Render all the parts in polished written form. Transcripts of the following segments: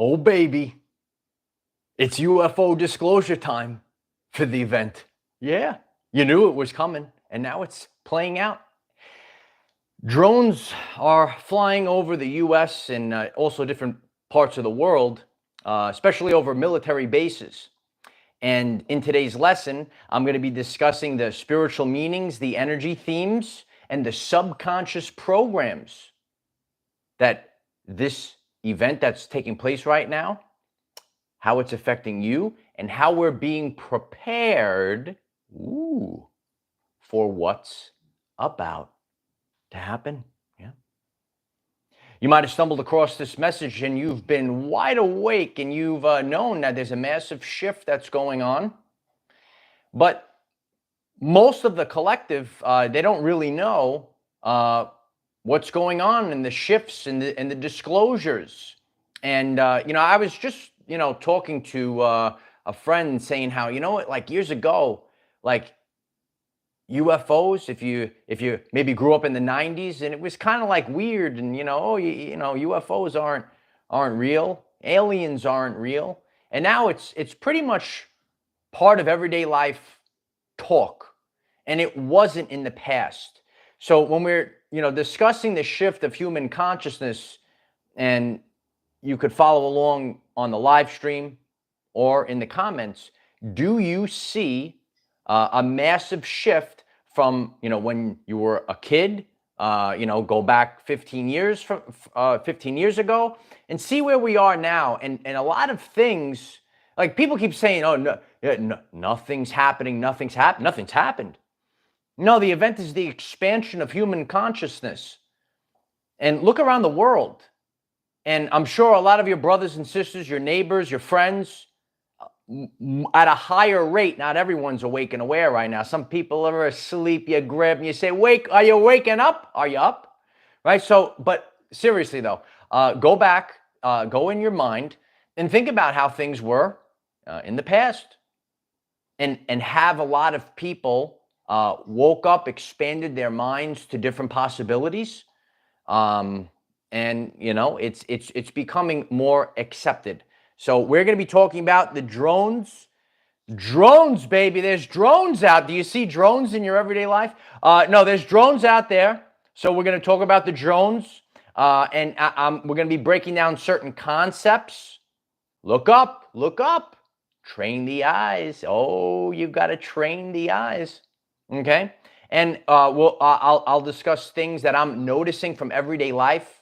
Oh, baby. It's UFO disclosure time for the event. Yeah, you knew it was coming, and now it's playing out. Drones are flying over the U.S. and also different parts of the world, especially over military bases. And in today's lesson, I'm going to be discussing the spiritual meanings, the energy themes, and the subconscious programs that this event that's taking place right now, how it's affecting you, and how we're being prepared for what's about to happen. Yeah. You might have stumbled across this message and you've been wide awake and you've known that there's a massive shift that's going on. But most of the collective, they don't really know what's going on in the shifts and the disclosures. And, I was just, talking to a friend saying how, like years ago, like UFOs, if you maybe grew up in the 90s, and it was kind of like weird, and UFOs aren't real, aliens aren't real, and now it's pretty much part of everyday life talk, and it wasn't in the past. So when we're discussing the shift of human consciousness, and you could follow along on the live stream or in the comments, do you see a massive shift from when you were a kid, go back 15 years from 15 years ago, and see where we are now, and a lot of things, like people keep saying, oh no, nothing's happening, nothing's happened. No, the event is the expansion of human consciousness. And look around the world, and I'm sure a lot of your brothers and sisters, your neighbors, your friends, at a higher rate. Not everyone's awake and aware right now. Some people are asleep. You grab and you say, "Wake! Are you waking up? Are you up?" Right? So, but seriously though, go back, go in your mind, and think about how things were in the past, and have a lot of people woke up, expanded their minds to different possibilities, and it's becoming more accepted. So we're going to be talking about the drones. Drones, baby. There's drones out. Do you see drones in your everyday life? No, there's drones out there. So we're going to talk about the drones. And we're going to be breaking down certain concepts. Look up. Train the eyes. Oh, you've got to train the eyes. Okay? And I'll discuss things that I'm noticing from everyday life.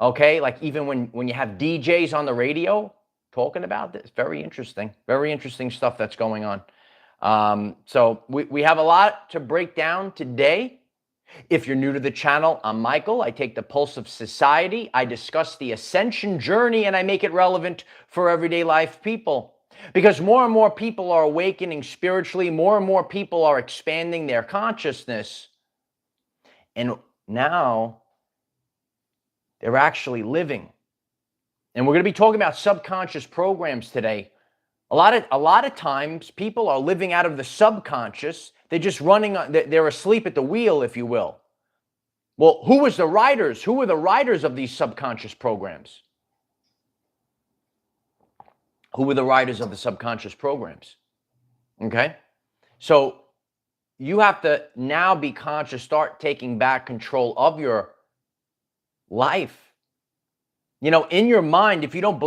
Okay? Like even when you have DJs on the radio talking about this. Very interesting stuff that's going on. So we have a lot to break down today. If you're new to the channel, I'm Michael. I take the pulse of society. I discuss the ascension journey, and I make it relevant for everyday life people. Because more and more people are awakening spiritually. More and more people are expanding their consciousness. And now they're actually living. And we're going to be talking about subconscious programs today. A lot of times people are living out of the subconscious. They're just running, they're asleep at the wheel, if you will. Well, who were the riders of these subconscious programs? Who were the riders of the subconscious programs? Okay? So you have to now be conscious, start taking back control of your life. In your mind, if you don't,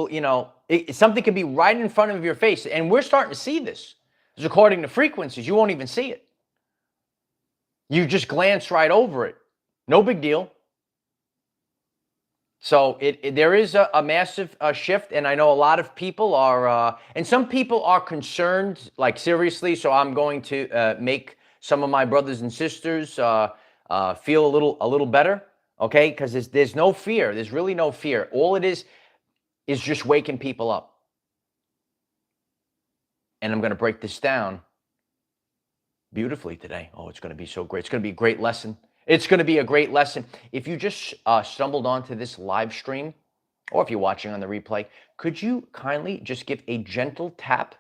something could be right in front of your face. And we're starting to see this. Because according to frequencies, you won't even see it. You just glance right over it. No big deal. So there is a massive shift. And I know a lot of people are, and some people are concerned, like seriously. So I'm going to make some of my brothers and sisters feel a little better. Okay, because there's no fear. There's really no fear. All it is just waking people up. And I'm going to break this down beautifully today. Oh, it's going to be so great. It's going to be a great lesson. It's going to be a great lesson. If you just stumbled onto this live stream, or if you're watching on the replay, could you kindly just give a gentle tap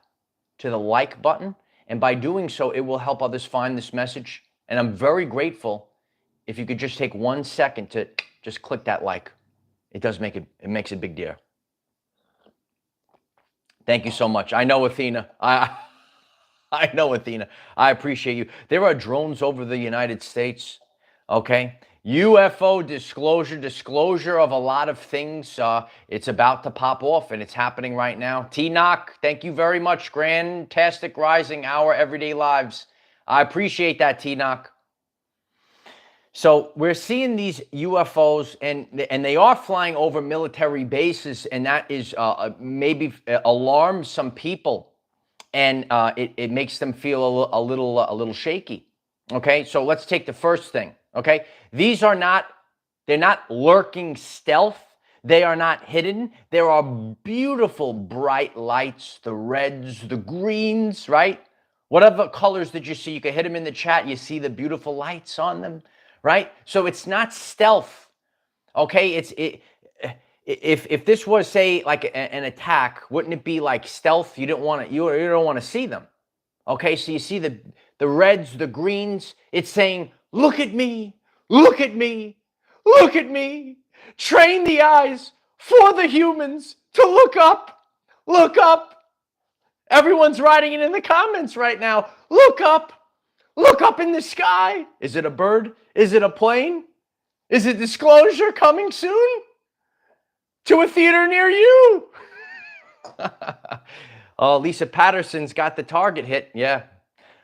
to the like button? And by doing so, it will help others find this message. And I'm very grateful if you could just take 1 second to just click that like. It makes a big deal. Thank you so much. I know, Athena. I know, Athena. I appreciate you. There are drones over the United States. Okay. UFO disclosure of a lot of things. It's about to pop off, and it's happening right now. T-Knock, thank you very much. Grandtastic Rising, Our Everyday Lives. I appreciate that, T-Knock. So we're seeing these UFOs, and they are flying over military bases, and that is maybe alarms some people, and it makes them feel a little shaky. Okay, so let's take the first thing. Okay, they're not lurking stealth. They are not hidden. There are beautiful bright lights, the reds, the greens, right? Whatever colors that you see, you can hit them in the chat. You see the beautiful lights on them, right? So it's not stealth. Okay, if this was, say, like an attack, wouldn't it be like stealth? You don't want to see them. Okay, so you see the reds, the greens. It's saying, look at me, look at me, look at me. Train the eyes for the humans to look up, look up. Everyone's writing it in the comments right now. Look up in the sky. Is it a bird? Is it a plane? Is it disclosure coming soon to a theater near you? Oh, Lisa Patterson's got the target hit. Yeah.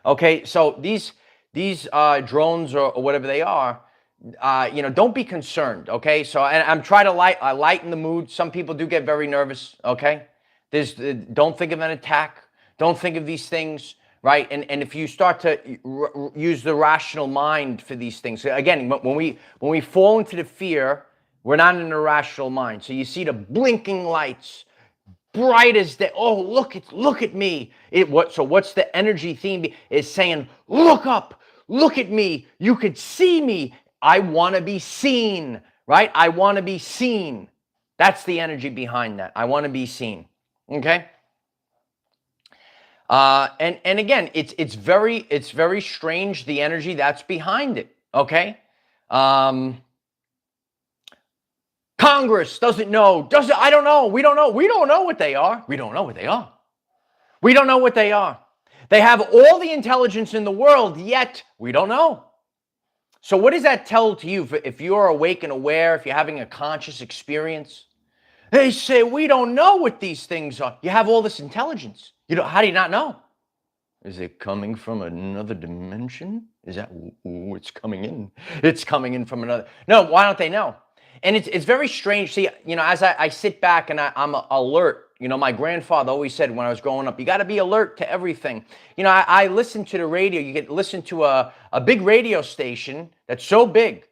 Okay, so these drones or whatever they are, don't be concerned. Okay, so I'm trying to lighten the mood. Some people do get very nervous. Okay, don't think of an attack. Don't think of these things, right? And if you start to use the rational mind for these things, again, when we fall into the fear, we're not in a rational mind. So you see the blinking lights, bright as day. Oh, look at me. So what's the energy theme? Is saying, look up, look at me. You could see me. I want to be seen, right? I want to be seen. That's the energy behind that. I want to be seen. Okay. And again, it's very strange, the energy that's behind it. Okay. Congress doesn't know. I don't know. We don't know. We don't know what they are. We don't know what they are. We don't know what they are. They have all the intelligence in the world, yet we don't know. So what does that tell to you if you're awake and aware, if you're having a conscious experience? They say, we don't know what these things are. You have all this intelligence. How do you not know? Is it coming from another dimension? Is that, it's coming in. It's coming in from another. No, why don't they know? And it's very strange. See, as I sit back and I'm alert, my grandfather always said when I was growing up, you got to be alert to everything. I listen to the radio. You get listen to a big radio station that's so big.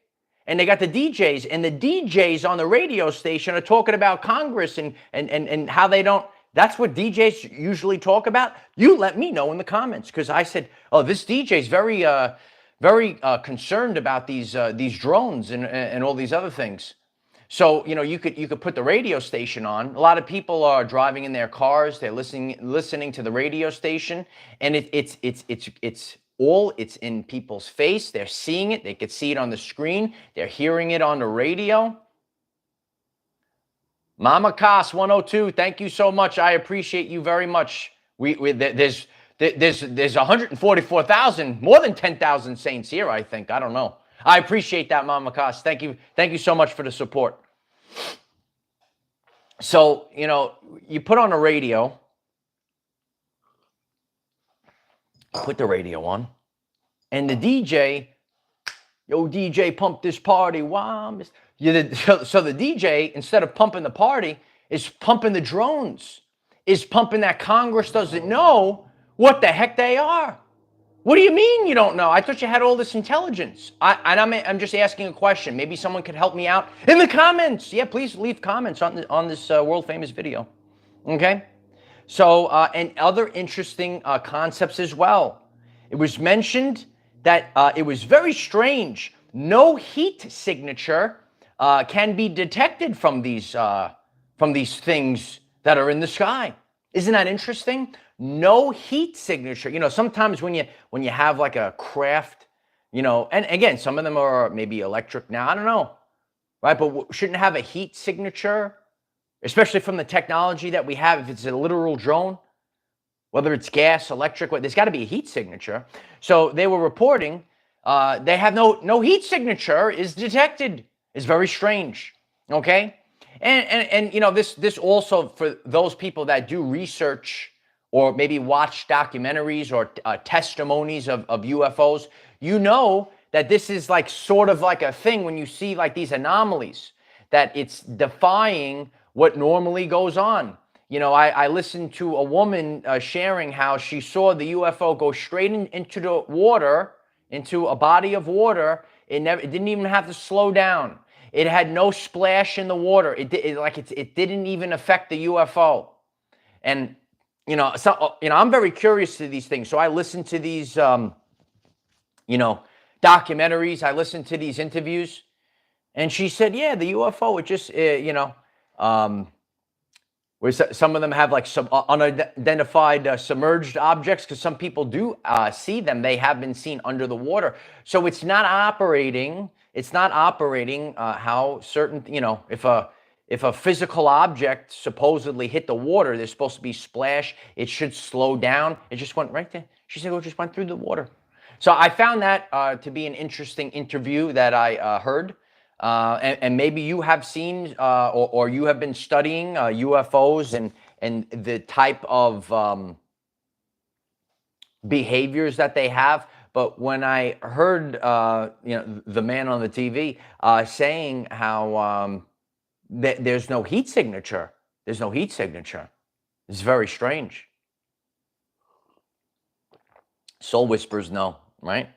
And they got the DJs, and the DJs on the radio station are talking about Congress and how they don't. That's what DJs usually talk about. You let me know in the comments, because I said, oh, this DJ's very concerned about these drones and all these other things. So you could put the radio station on. A lot of people are driving in their cars. They're listening to the radio station, and it's in people's face. They're seeing it. They could see it on the screen. They're hearing it on the radio. Mama Cos 102, thank you so much. I appreciate you very much. There's 144,000, more than 10,000 saints here, I think. I don't know. I appreciate that, Mama Cos. Thank you so much for the support. So, you put on a radio, put the radio on, and the DJ, yo, DJ, pump this party. Wow. So the DJ, instead of pumping the party, is pumping the drones, is pumping that Congress doesn't know what the heck they are. What do you mean you don't know? I thought you had all this intelligence. I'm just asking a question. Maybe someone could help me out in the comments. Yeah, please leave comments on this world famous video. Okay. So and other interesting concepts as well. It was mentioned that it was very strange. No heat signature can be detected from these things that are in the sky. Isn't that interesting? No heat signature. Sometimes when you have like a craft, and again, some of them are maybe electric now. I don't know, right? But shouldn't have a heat signature, especially from the technology that we have. If it's a literal drone, whether it's gas, electric, there's got to be a heat signature. So they were reporting they have no heat signature is detected. It's very strange. Okay, and you know, this also, for those people that do research or maybe watch documentaries or testimonies of UFOs, you know that this is like sort of like a thing when you see like these anomalies, that it's defying what normally goes on. You know, I listened to a woman sharing how she saw the UFO go straight into the water, into a body of water. It didn't even have to slow down. It had no splash in the water. It didn't even affect the UFO. And you know, I'm very curious to these things. So I listen to these, you know, documentaries. I listen to these interviews, and she said, yeah, the UFO, it just, you know, where some of them have like some unidentified submerged objects, because some people do see them. They have been seen under the water. So it's not operating. It's not operating how certain, you know, if a physical object supposedly hit the water, there's supposed to be splash. It should slow down. It just went right there. She said, "Oh, it just went through the water." So I found that to be an interesting interview that I heard. And maybe you have seen or you have been studying UFOs and the type of behaviors that they have. But when I heard you know, the man on the TV saying how there's no heat signature, there's no heat signature, it's very strange. Soul whispers no, right?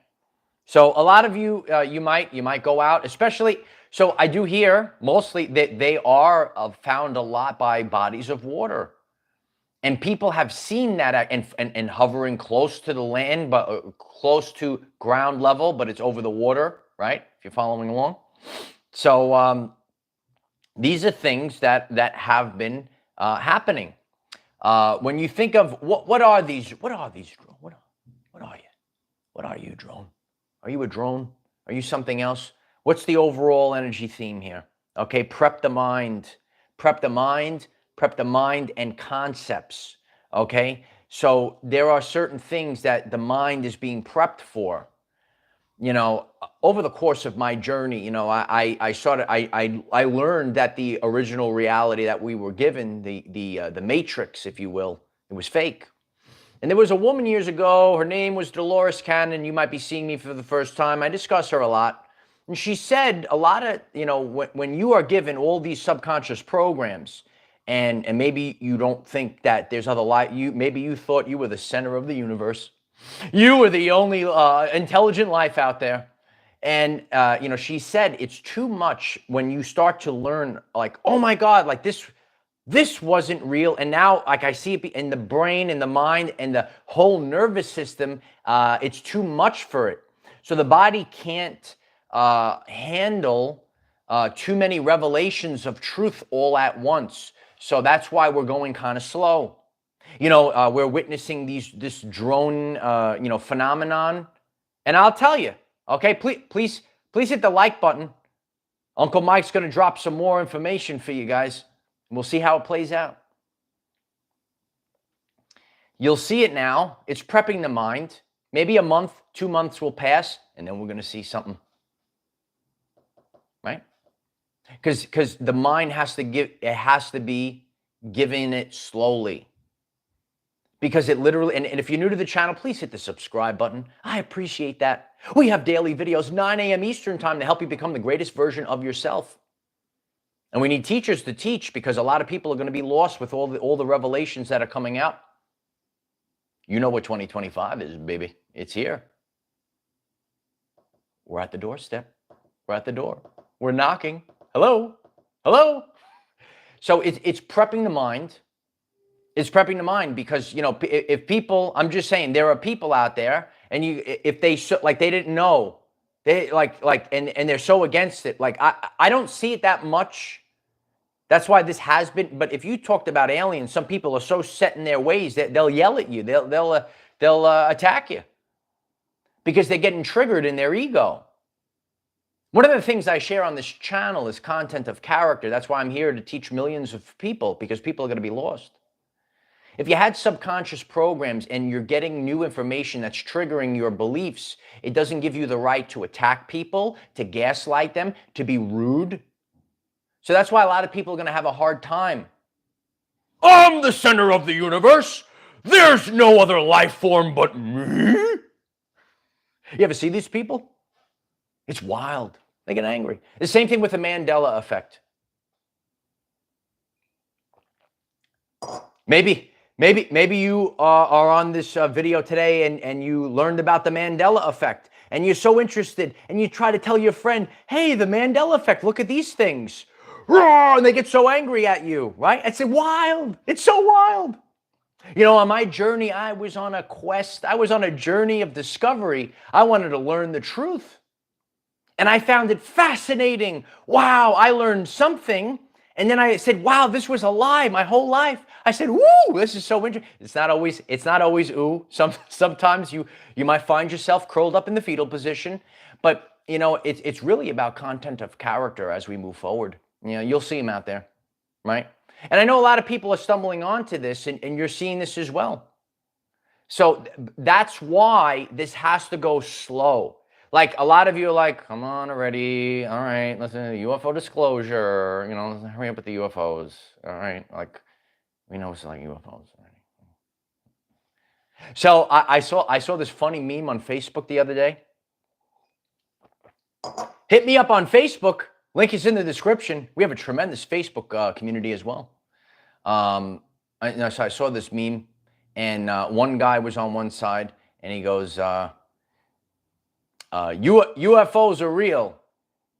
So a lot of you, you might go out, especially. So I do hear mostly that they are found a lot by bodies of water, and people have seen that and hovering close to the land, but close to ground level, but it's over the water, right? If you're following along. So these are things that have been happening. When you think of what are these? What are these? What are you? What are you, drone? Are you a drone? Are you something else? What's the overall energy theme here? Okay, prep the mind. Prep the mind. Prep the mind and concepts. Okay, so there are certain things that the mind is being prepped for. You know, over the course of my journey, you know, I learned that the original reality that we were given, the Matrix, if you will, it was fake. And there was a woman years ago, her name was Dolores Cannon. You might be seeing me for the first time. I discuss her a lot. And she said a lot of, you know, when you are given all these subconscious programs, and maybe you don't think that there's other life, maybe you thought you were the center of the universe. You were the only intelligent life out there. And, you know, she said it's too much when you start to learn, like, oh my God, like this wasn't real. And now, like, I see it in the brain and the mind and the whole nervous system. It's too much for it. So the body can't handle too many revelations of truth all at once. So that's why we're going kind of slow. You know, we're witnessing this drone, you know, phenomenon. And I'll tell you, okay, please hit the like button. Uncle Mike's going to drop some more information for you guys. We'll see how it plays out. You'll see it now. It's prepping the mind. Maybe a month, 2 months will pass, and then we're going to see something. Right? Because the mind has to be given it slowly. Because it literally, and if you're new to the channel, please hit the subscribe button. I appreciate that. We have daily videos, 9 a.m. Eastern time, to help you become the greatest version of yourself. And we need teachers to teach, because a lot of people are going to be lost with all the revelations that are coming out. You know what 2025 is, baby. It's here. We're at the doorstep. We're at the door. We're knocking. Hello? Hello? So it's prepping the mind. It's prepping the mind, because, you know, if people, I'm just saying, there are people out there, and if they, like, they didn't know, they and they're so against it. Like, I don't see it that much. That's why this has been. But if you talked about aliens, some people are so set in their ways that they'll yell at you. They'll attack you, because they're getting triggered in their ego. One of the things I share on this channel is content of character. That's why I'm here to teach millions of people, because people are going to be lost. If you had subconscious programs and you're getting new information that's triggering your beliefs, it doesn't give you the right to attack people, to gaslight them, to be rude. So that's why a lot of people are going to have a hard time. I'm the center of the universe. There's no other life form but me. You ever see these people? It's wild. They get angry. The same thing with the Mandela effect. Maybe you are on this video today and you learned about the Mandela effect and you're so interested and you try to tell your friend, hey, the Mandela effect, look at these things. And they get so angry at you, right? It's wild. It's so wild. You know, on my journey, I was on a quest. I was on a journey of discovery. I wanted to learn the truth. And I found it fascinating. Wow, I learned something. And then I said, wow, this was a lie my whole life. I said, woo, this is so interesting. It's not always ooh. Sometimes you might find yourself curled up in the fetal position. But, you know, it's really about content of character as we move forward. You know, you'll see them out there, right? And I know a lot of people are stumbling onto this, and you're seeing this as well. So that's why this has to go slow. Like, a lot of you are like, come on already. All right, listen, UFO disclosure. You know, hurry up with the UFOs. All right, like, we know it's like UFOs already. So I saw this funny meme on Facebook the other day. Hit me up on Facebook. Link is in the description. We have a tremendous Facebook community as well. So I saw this meme, and one guy was on one side, and he goes, UFOs are real.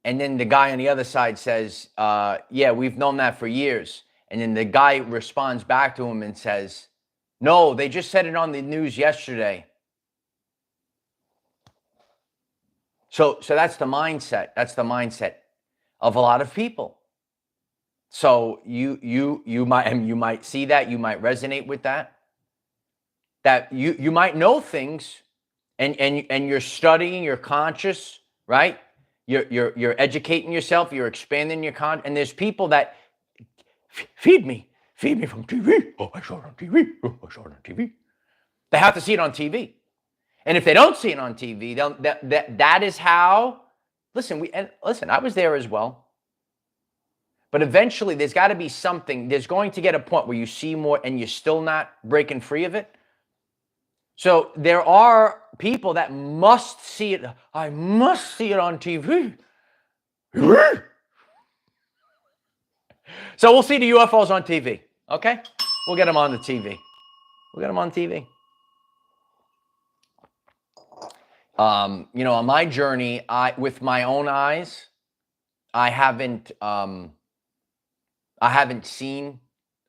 And then the guy on the other side says, yeah, we've known that for years. And then the guy responds back to him and says, no, they just said it on the news yesterday. So that's the mindset. That's the mindset of a lot of people. So you might see that, you might resonate with that. That you might know things, and you're studying, you're conscious, right? You're educating yourself, you're expanding your and there's people that feed me from TV. Oh, I saw it on TV. Oh, I saw it on TV. They have to see it on TV. And if they don't see it on TV, that is how, listen, I was there as well. But eventually there's got to be something, there's going to get a point where you see more and you're still not breaking free of it. So there are people that must see it. I must see it on TV. So we'll see the UFOs on TV, okay? We'll get them on the TV. We'll get them on TV. You know, on my journey, with my own eyes, I haven't seen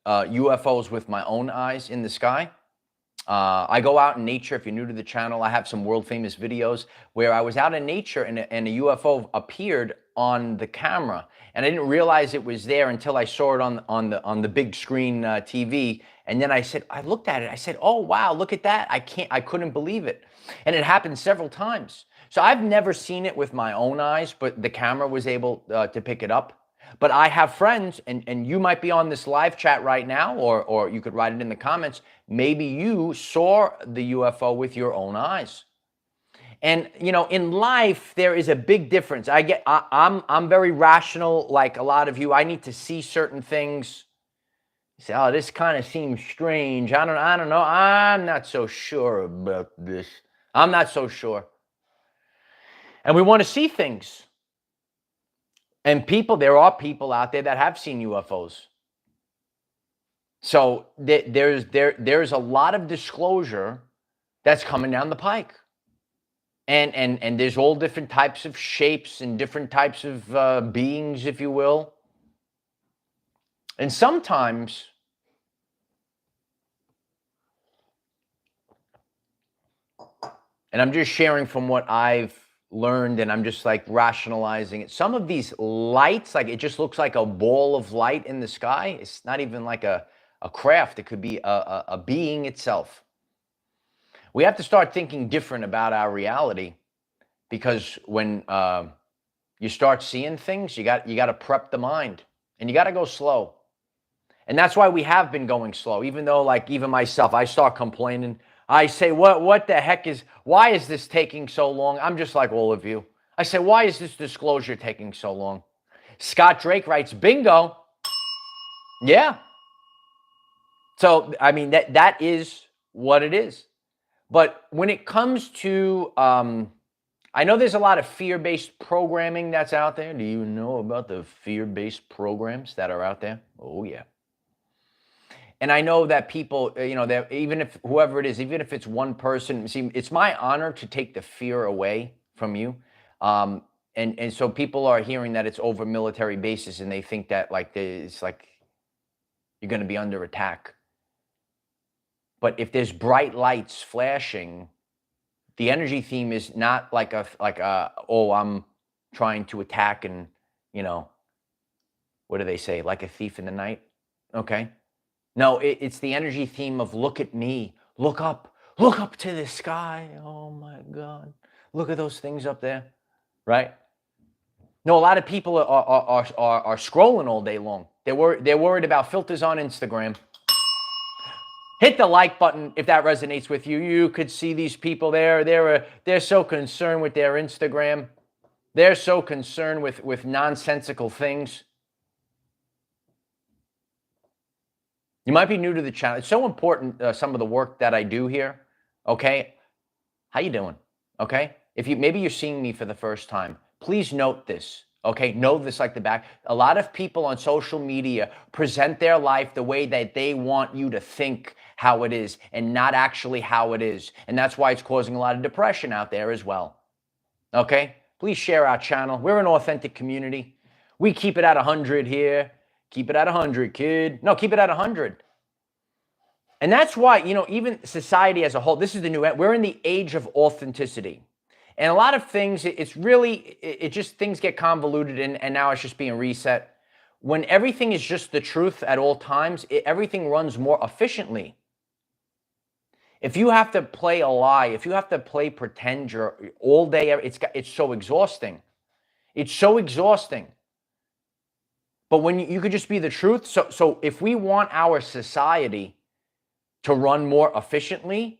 UFOs with my own eyes in the sky. I go out in nature. If you're new to the channel, I have some world famous videos where I was out in nature and a UFO appeared on the camera, and I didn't realize it was there until I saw it on the big screen TV. And then I looked at it. I said, "Oh wow, look at that!" I couldn't believe it, and it happened several times. So I've never seen it with my own eyes, but the camera was able to pick it up. But I have friends, and you might be on this live chat right now, or you could write it in the comments. Maybe you saw the UFO with your own eyes. And you know, in life, there is a big difference. I'm very rational, like a lot of you. I need to see certain things. You say, oh, this kind of seems strange. I don't know. I'm not so sure about this. I'm not so sure. And we want to see things. And there are people out there that have seen UFOs. So there's a lot of disclosure that's coming down the pike. And there's all different types of shapes and different types of beings, if you will. And sometimes and I'm just sharing from what I've learned, and I'm just like rationalizing it. Some of these lights, like it just looks like a ball of light in the sky. It's not even like a craft. It could be a being itself. We have to start thinking different about our reality, because when you start seeing things, you got to prep the mind, and you got to go slow. And that's why we have been going slow, even though, like, even myself, I start complaining. I say, what the heck why is this taking so long? I'm just like all of you. I say, why is this disclosure taking so long? Scott Drake writes, bingo. Yeah. So, I mean, that is what it is. But when it comes to, I know there's a lot of fear-based programming that's out there. Do you know about the fear-based programs that are out there? Oh, yeah. And I know that people, that even if whoever it is, even if it's one person, see, it's my honor to take the fear away from you. And so people are hearing that it's over military bases, and they think that it's like you're going to be under attack. But if there's bright lights flashing, the energy theme is not like I'm trying to attack and, what do they say? Like a thief in the night. Okay. No, it's the energy theme of look at me, look up to the sky. Oh my God. Look at those things up there. Right. No, a lot of people are scrolling all day long. They're worried about filters on Instagram. Hit the like button if that resonates with you. You could see these people there. They're so concerned with their Instagram. They're so concerned with nonsensical things. You might be new to the channel. It's so important, some of the work that I do here. Okay, how you doing? Okay, maybe you're seeing me for the first time, please note this. Okay, know this like the back. A lot of people on social media present their life the way that they want you to think how it is, and not actually how it is. And that's why it's causing a lot of depression out there as well. Okay, please share our channel. We're an authentic community. We keep it at 100 here. Keep it at 100, kid. No, keep it at 100. And that's why, even society as a whole, this is the new, we're in the age of authenticity. And a lot of things, things get convoluted and now it's just being reset. When everything is just the truth at all times, everything runs more efficiently. If you have to play a lie, if you have to play pretend you're all day, it's so exhausting. It's so exhausting. But when you could just be the truth. So if we want our society to run more efficiently,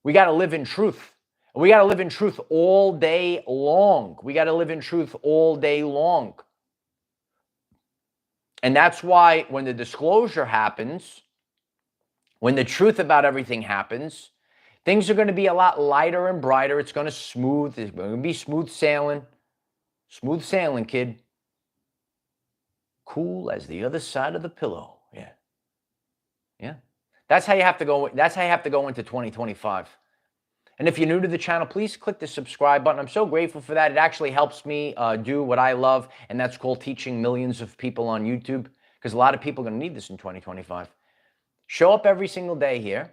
we got to live in truth. We got to live in truth all day long. We got to live in truth all day long. And that's why when the disclosure happens, when the truth about everything happens, things are going to be a lot lighter and brighter. It's going to be smooth sailing. Smooth sailing, kid. Cool as the other side of the pillow. Yeah. Yeah. That's how you have to go. That's how you have to go into 2025. And if you're new to the channel, please click the subscribe button. I'm so grateful for that. It actually helps me do what I love, and that's called teaching millions of people on YouTube, because a lot of people are going to need this in 2025. Show up every single day here,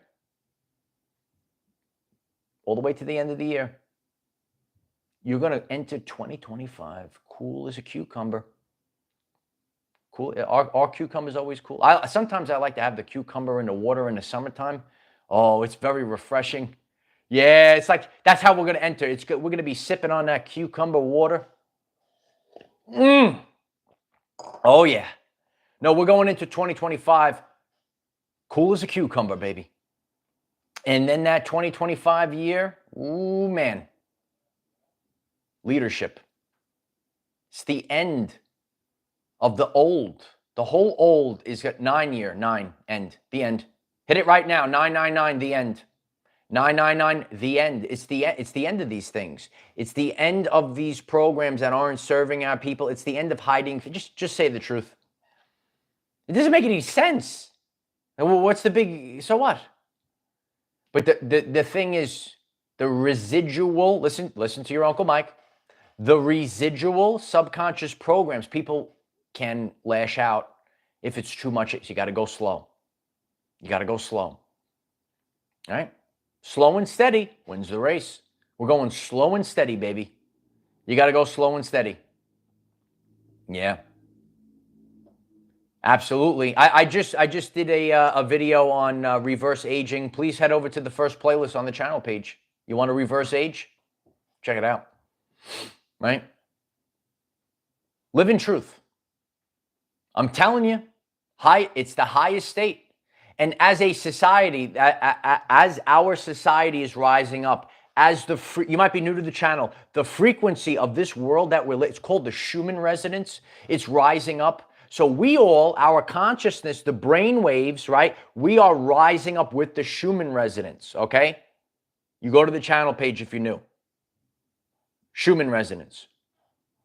all the way to the end of the year. You're going to enter 2025 cool as a cucumber. Cool. Our cucumber is always cool. Sometimes I like to have the cucumber in the water in the summertime. Oh, it's very refreshing. Yeah, it's like that's how we're going to enter. We're going to be sipping on that cucumber water. Oh, yeah. No, we're going into 2025 cool as a cucumber, baby. And then that 2025 year, ooh, man. Leadership. It's the end of the old. The whole old is got 9 year, 9, end, the end. Hit it right now, 999, the end. 999, the end. It's the end of these things. It's the end of these programs that aren't serving our people. It's the end of hiding. Just say the truth. It doesn't make any sense. What's the big, so what? But the thing is, the residual, listen to your Uncle Mike, the residual subconscious programs, people can lash out if it's too much. So you got to go slow. You got to go slow. All right? Slow and steady wins the race. We're going slow and steady, baby. You got to go slow and steady. Yeah. Absolutely. I just did a video on reverse aging. Please head over to the first playlist on the channel page. You want to reverse age? Check it out. Right? Live in truth. I'm telling you, it's the highest state. And as a society, as our society is rising up, you might be new to the channel, the frequency of this world that it's called the Schumann resonance, it's rising up. So we all, our consciousness, the brain waves, right? We are rising up with the Schumann resonance, okay? You go to the channel page if you're new. Schumann resonance.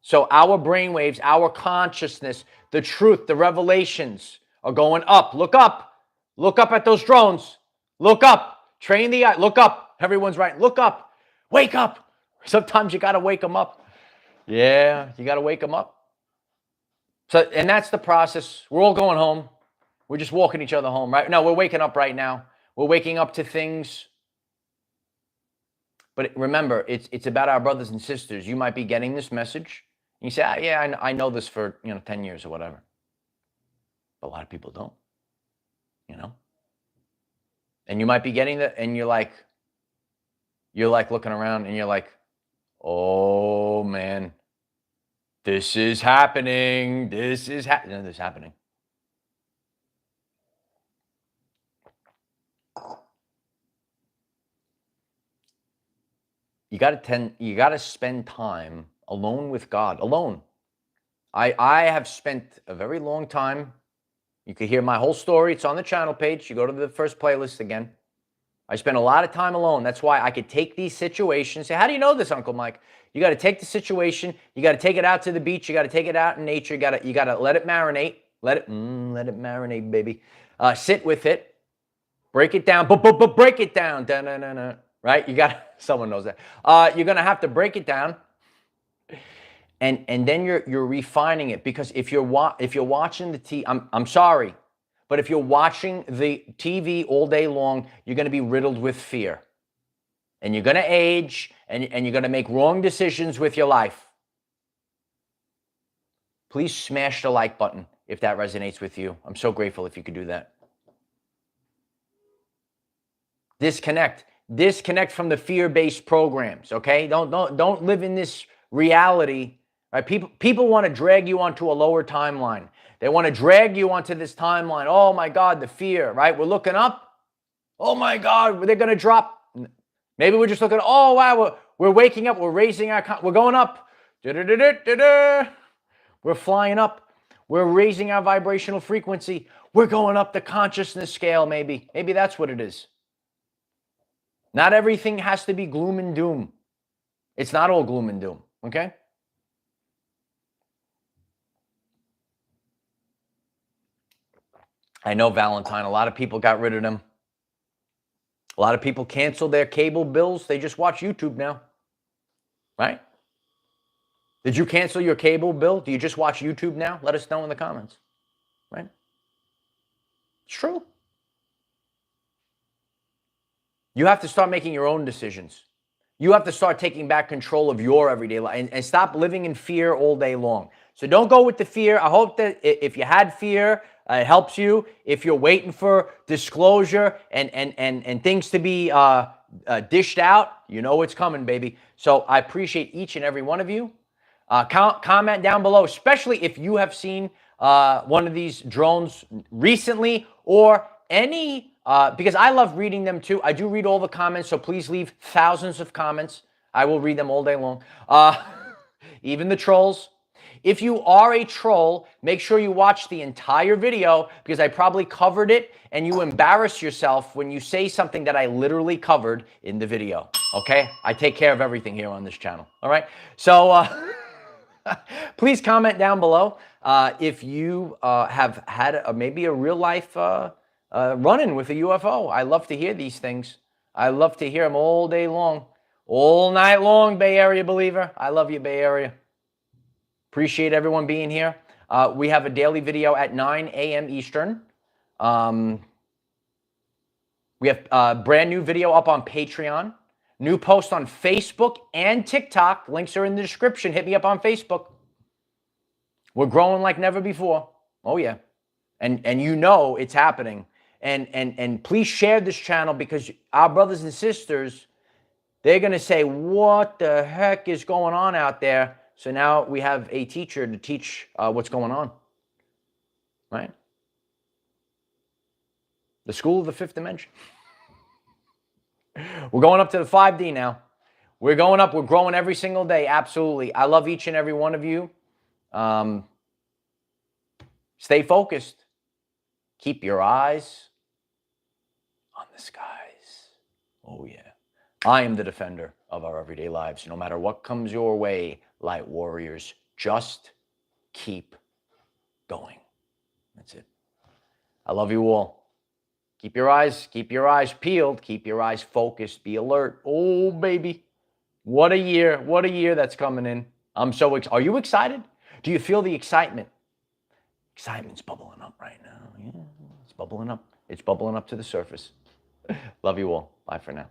So our brain waves, our consciousness, the truth, the revelations are going up. Look up. Look up at those drones. Look up. Train the eye. Look up. Everyone's right. Look up. Wake up. Sometimes you got to wake them up. Yeah, you got to wake them up. So, and that's the process. We're all going home. We're just walking each other home, right? No, we're waking up right now. We're waking up to things. But remember, it's about our brothers and sisters. You might be getting this message. And you say, yeah, I know this for 10 years or whatever. But a lot of people don't. And you might be getting that, and you're like looking around, and you're like, oh man, this is happening. This is happening. You got to spend time alone with God, alone. I have spent a very long time. You can hear my whole story. It's on the channel page. You go to the first playlist again. I spent a lot of time alone. That's why I could take these situations. Say, how do you know this, Uncle Mike? You got to take the situation. You got to take it out to the beach. You got to take it out in nature. You got to let it marinate. Let it marinate, baby. Sit with it. Break it down. Break it down. Da-na-na-na. Right? You got someone knows that. You're gonna have to break it down. And then you're refining it, because if you're watching the TV, I'm sorry, but if you're watching the TV all day long, you're going to be riddled with fear, and you're going to age, and you're going to make wrong decisions with your life. Please smash the like button if that resonates with you. I'm so grateful if you could do that. Disconnect from the fear-based programs. Okay, don't live in this reality. Right? People want to drag you onto a lower timeline. They want to drag you onto this timeline. Oh my God, the fear, right? We're looking up. Oh my God, they're going to drop. Maybe we're just looking, oh wow, we're waking up, we're raising we're going up. We're flying up. We're raising our vibrational frequency. We're going up the consciousness scale, maybe. Maybe that's what it is. Not everything has to be gloom and doom. It's not all gloom and doom, okay? I know, Valentine, a lot of people got rid of them. A lot of people canceled their cable bills. They just watch YouTube now, right? Did you cancel your cable bill? Do you just watch YouTube now? Let us know in the comments, right? It's true. You have to start making your own decisions. You have to start taking back control of your everyday life and stop living in fear all day long. So don't go with the fear. I hope that if you had fear, it helps you. If you're waiting for disclosure and things to be dished out, you know it's coming, baby. So I appreciate each and every one of you. Comment down below, especially if you have seen one of these drones recently, or any, because I love reading them too. I do read all the comments, so please leave thousands of comments. I will read them all day long. Even the trolls. If you are a troll, make sure you watch the entire video, because I probably covered it and you embarrass yourself when you say something that I literally covered in the video, okay? I take care of everything here on this channel, all right? So please comment down below if you have had maybe a real life run-in with a UFO. I love to hear these things. I love to hear them all day long, all night long, Bay Area believer. I love you, Bay Area. Appreciate everyone being here. We have a daily video at 9 a.m. Eastern. We have a brand new video up on Patreon. New post on Facebook and TikTok. Links are in the description. Hit me up on Facebook. We're growing like never before. Oh, yeah. And you know it's happening. And please share this channel, because our brothers and sisters, they're going to say, what the heck is going on out there? So now we have a teacher to teach what's going on, right? The school of the fifth dimension. We're going up to the 5D now. We're going up. We're growing every single day. Absolutely. I love each and every one of you. Stay focused. Keep your eyes on the skies. Oh, yeah. I am the defender of our everyday lives. No matter what comes your way, light warriors, just keep going. That's it. I love you all. Keep your eyes peeled. Keep your eyes focused. Be alert. Oh, baby. What a year that's coming in. I'm so excited. Are you excited? Do you feel the excitement? Excitement's bubbling up right now. Yeah, it's bubbling up. It's bubbling up to the surface. Love you all. Bye for now.